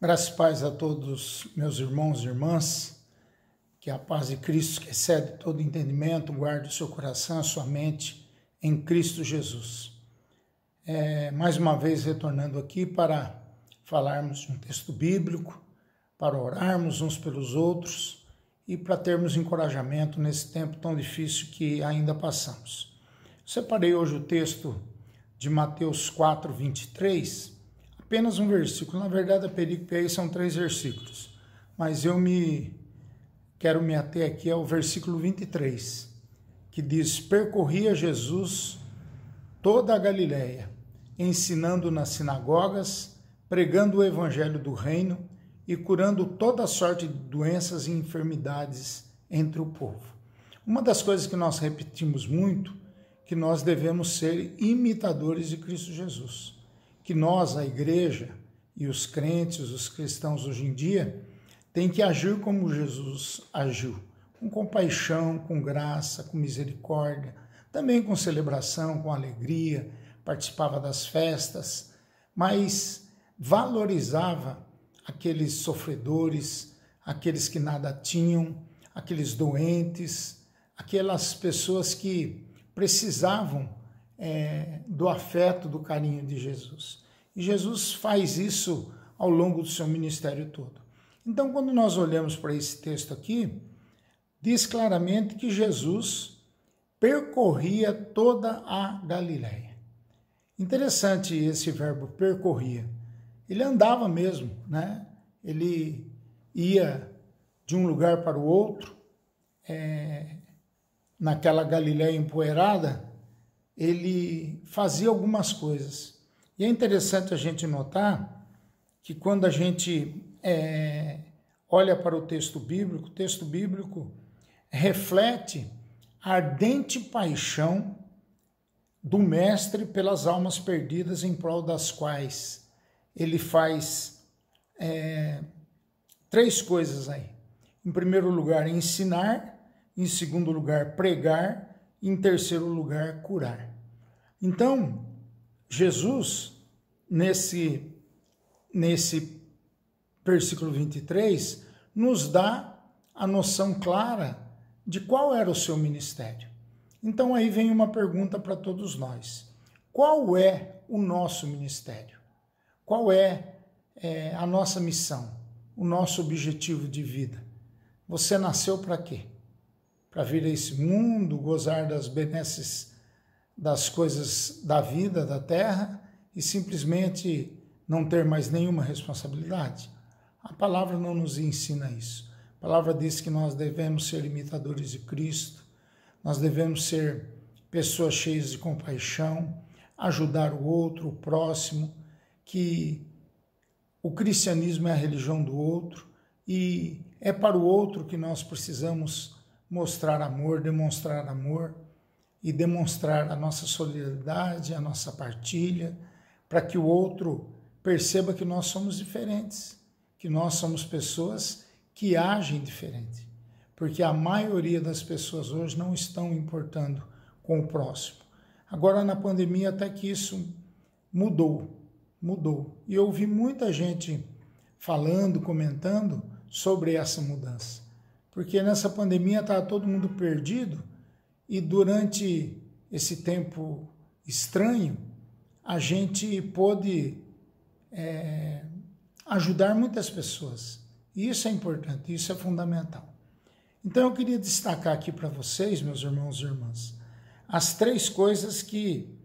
Graças e paz a todos meus irmãos e irmãs, que a paz de Cristo, que excede todo entendimento, guarde o seu coração, a sua mente em Cristo Jesus. Mais uma vez retornando aqui para falarmos de um texto bíblico, para orarmos uns pelos outros e para termos encorajamento nesse tempo tão difícil que ainda passamos. Separei hoje o texto de Mateus 4, 23, apenas um versículo. Na verdade, a perícope aí são 3 versículos, mas eu quero me ater aqui ao versículo 23, que diz: percorria Jesus toda a Galileia, ensinando nas sinagogas, pregando o evangelho do reino e curando toda sorte de doenças e enfermidades entre o povo. Uma das coisas que nós repetimos muito, que nós devemos ser imitadores de Cristo Jesus. Que nós, a igreja e os crentes, os cristãos hoje em dia, tem que agir como Jesus agiu, com compaixão, com graça, com misericórdia, também com celebração, com alegria, participava das festas, mas valorizava aqueles sofredores, aqueles que nada tinham, aqueles doentes, aquelas pessoas que precisavam do afeto, do carinho de Jesus. E Jesus faz isso ao longo do seu ministério todo. Então, quando nós olhamos para esse texto aqui, diz claramente que Jesus percorria toda a Galileia. Interessante esse verbo percorria. Ele andava mesmo, né? Ele ia de um lugar para o outro, naquela Galileia empoeirada, ele fazia algumas coisas. E é interessante a gente notar que quando a gente olha para o texto bíblico reflete a ardente paixão do mestre pelas almas perdidas, em prol das quais ele faz 3 coisas aí. Em primeiro lugar, ensinar; em segundo lugar, pregar; e em terceiro lugar, curar. Então, Jesus, nesse versículo 23, nos dá a noção clara de qual era o seu ministério. Então aí vem uma pergunta para todos nós: qual é o nosso ministério? Qual é a nossa missão, o nosso objetivo de vida? Você nasceu para quê? Para vir a esse mundo, gozar das benesses das coisas da vida, da terra, e simplesmente não ter mais nenhuma responsabilidade? A palavra não nos ensina isso. A palavra diz que nós devemos ser imitadores de Cristo, nós devemos ser pessoas cheias de compaixão, ajudar o outro, o próximo, que o cristianismo é a religião do outro e é para o outro que nós precisamos mostrar amor, demonstrar amor e demonstrar a nossa solidariedade, a nossa partilha, para que o outro perceba que nós somos diferentes, que nós somos pessoas que agem diferente, porque a maioria das pessoas hoje não estão importando com o próximo. Agora, na pandemia, até que isso mudou. E eu ouvi muita gente falando, comentando sobre essa mudança, porque nessa pandemia estava todo mundo perdido e durante esse tempo estranho a gente pôde ajudar muitas pessoas. E isso é importante, isso é fundamental. Então eu queria destacar aqui para vocês, meus irmãos e irmãs, as 3 coisas que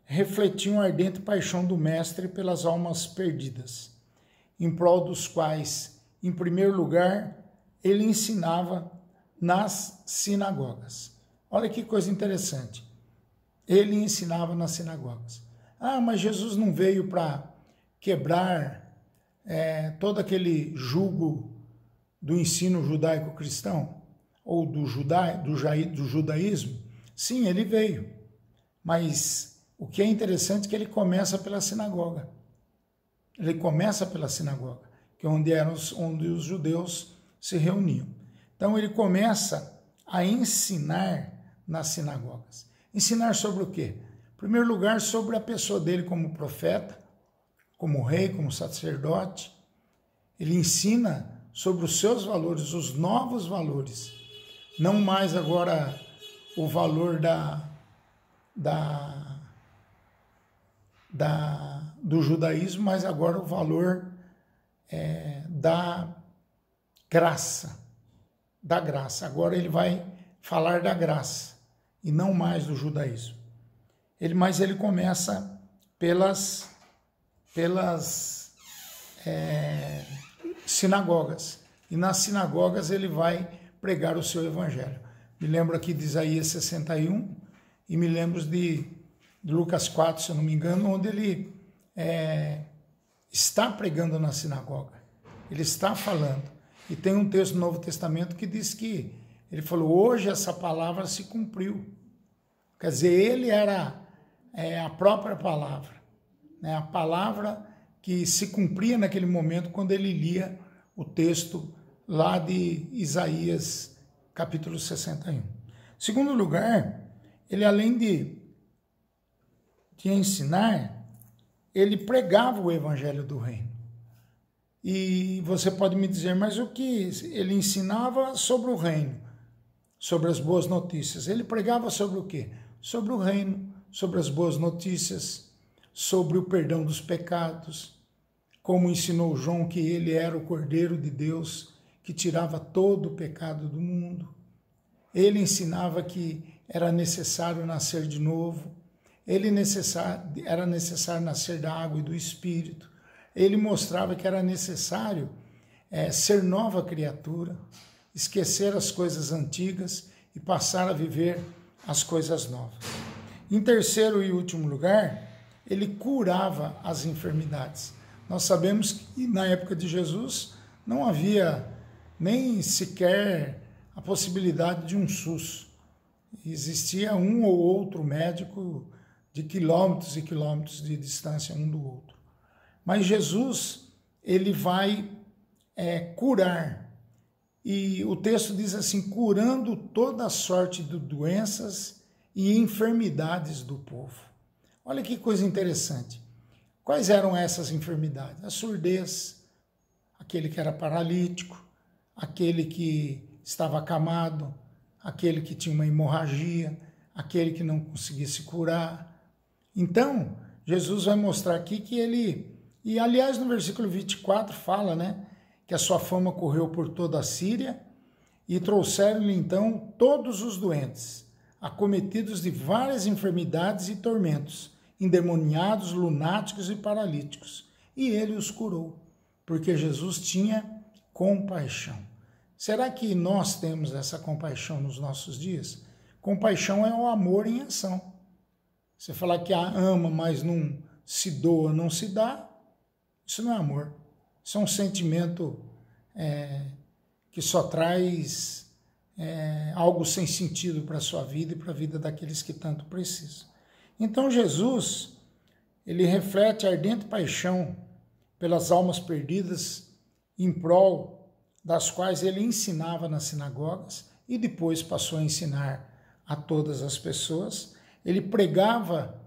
refletiam a ardente paixão do mestre pelas almas perdidas, em prol dos quais, em primeiro lugar, ele ensinava nas sinagogas. Olha que coisa interessante. Ele ensinava nas sinagogas. Ah, mas Jesus não veio para quebrar todo aquele jugo do ensino judaico-cristão ou do judaísmo? Sim, ele veio. Mas o que é interessante é que ele começa pela sinagoga. Ele começa pela sinagoga, que é onde os judeus se reuniam. Então ele começa a ensinar nas sinagogas. Ensinar sobre o quê? Em primeiro lugar, sobre a pessoa dele como profeta, como rei, como sacerdote, Ele ensina sobre os seus valores, os novos valores. Não mais agora o valor do judaísmo, mas agora o valor da graça. Da graça. Agora ele vai falar da graça e não mais do judaísmo. Mas ele começa pelas sinagogas. E nas sinagogas ele vai pregar o seu evangelho. Me lembro aqui de Isaías 61 e me lembro de Lucas 4, se eu não me engano, onde ele está pregando na sinagoga. Ele está falando. E tem um texto do Novo Testamento que diz que ele falou, hoje essa palavra se cumpriu. Quer dizer, ele era a própria palavra, né? A palavra que se cumpria naquele momento quando ele lia o texto lá de Isaías, capítulo 61. Segundo lugar, ele além de ensinar, ele pregava o evangelho do reino. E você pode me dizer, mas o que ele ensinava sobre o reino, sobre as boas notícias? Ele pregava sobre o quê? Sobre o reino, sobre as boas notícias, sobre o perdão dos pecados, como ensinou João que ele era o Cordeiro de Deus que tirava todo o pecado do mundo. Ele ensinava que era necessário nascer de novo, era necessário nascer da água e do Espírito. Ele mostrava que era necessário ser nova criatura, esquecer as coisas antigas e passar a viver as coisas novas. Em terceiro e último lugar, ele curava as enfermidades. Nós sabemos que na época de Jesus não havia nem sequer a possibilidade de um SUS. Existia um ou outro médico de quilômetros e quilômetros de distância um do outro. Mas Jesus, ele vai curar. E o texto diz assim, curando toda sorte de doenças e enfermidades do povo. Olha que coisa interessante. Quais eram essas enfermidades? A surdez, aquele que era paralítico, aquele que estava acamado, aquele que tinha uma hemorragia, aquele que não conseguia se curar. Então, Jesus vai mostrar aqui que ele... E, aliás, no versículo 24 fala, né, que a sua fama correu por toda a Síria e trouxeram-lhe, então, todos os doentes, acometidos de várias enfermidades e tormentos, endemoniados, lunáticos e paralíticos. E ele os curou, porque Jesus tinha compaixão. Será que nós temos essa compaixão nos nossos dias? Compaixão é o amor em ação. Você falar que ama, mas não se doa, não se dá, isso não é amor. Isso é um sentimento que só traz algo sem sentido para a sua vida e para a vida daqueles que tanto precisam. Então Jesus, ele reflete a ardente paixão pelas almas perdidas em prol das quais ele ensinava nas sinagogas e depois passou a ensinar a todas as pessoas. Ele pregava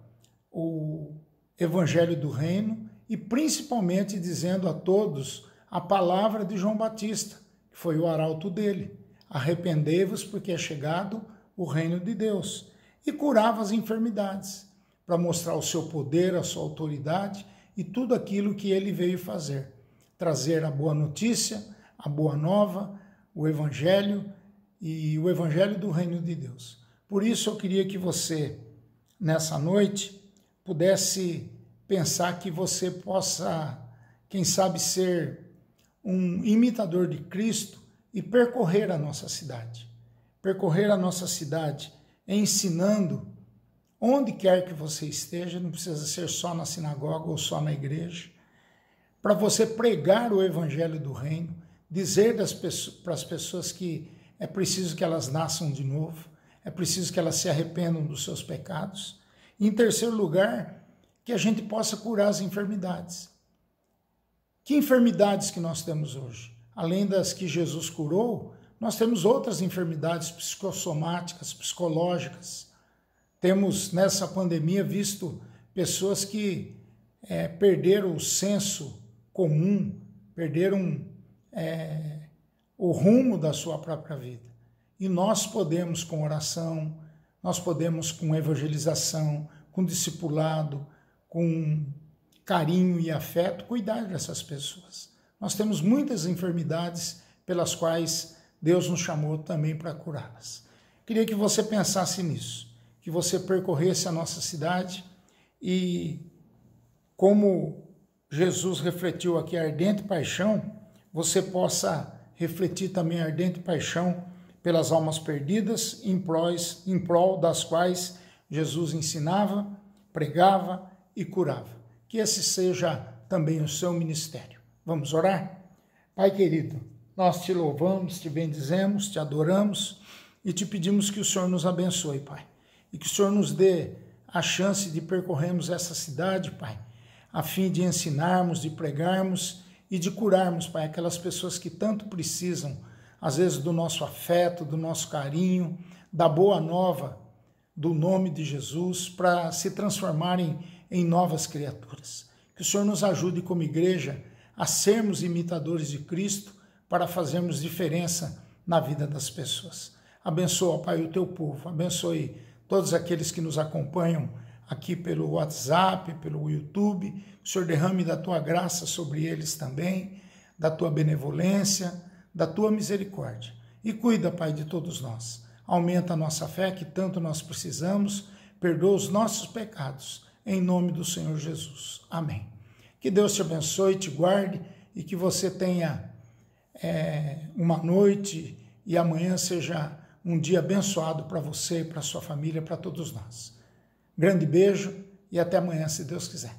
o evangelho do reino e principalmente dizendo a todos a palavra de João Batista, que foi o arauto dele. Arrependei-vos porque é chegado o reino de Deus. E curava as enfermidades, para mostrar o seu poder, a sua autoridade e tudo aquilo que ele veio fazer. Trazer a boa notícia, a boa nova, o evangelho e o evangelho do reino de Deus. Por isso eu queria que você, nessa noite, pudesse pensar que você possa, quem sabe, ser um imitador de Cristo e percorrer a nossa cidade. Percorrer a nossa cidade ensinando onde quer que você esteja, não precisa ser só na sinagoga ou só na igreja, para você pregar o evangelho do reino, dizer para as pessoas que é preciso que elas nasçam de novo, é preciso que elas se arrependam dos seus pecados. E, em terceiro lugar, que a gente possa curar as enfermidades. Que enfermidades que nós temos hoje? Além das que Jesus curou, nós temos outras enfermidades psicossomáticas, psicológicas. Temos, nessa pandemia, visto pessoas que perderam o senso comum, perderam o rumo da sua própria vida. E nós podemos, com oração, nós podemos, com evangelização, com discipulado, com carinho e afeto, cuidar dessas pessoas. Nós temos muitas enfermidades pelas quais Deus nos chamou também para curá-las. Queria que você pensasse nisso, que você percorresse a nossa cidade e, como Jesus refletiu aqui a ardente paixão, você possa refletir também a ardente paixão pelas almas perdidas, em prol das quais Jesus ensinava, pregava e curava. Que esse seja também o seu ministério. Vamos orar? Pai querido, nós te louvamos, te bendizemos, te adoramos e te pedimos que o Senhor nos abençoe, Pai. E que o Senhor nos dê a chance de percorrermos essa cidade, Pai, a fim de ensinarmos, de pregarmos e de curarmos, Pai, aquelas pessoas que tanto precisam, às vezes, do nosso afeto, do nosso carinho, da boa nova do nome de Jesus, para se transformarem em novas criaturas. Que o Senhor nos ajude como igreja a sermos imitadores de Cristo para fazermos diferença na vida das pessoas. Abençoa, Pai, o teu povo, abençoe todos aqueles que nos acompanham aqui pelo WhatsApp, pelo YouTube. O Senhor derrame da tua graça sobre eles também, da tua benevolência, da tua misericórdia. E cuida, Pai, de todos nós. Aumenta a nossa fé, que tanto nós precisamos. Perdoa os nossos pecados, em nome do Senhor Jesus. Amém. Que Deus te abençoe, te guarde e que você tenha uma noite e amanhã seja um dia abençoado para você, para sua família, para todos nós. Grande beijo e até amanhã, se Deus quiser.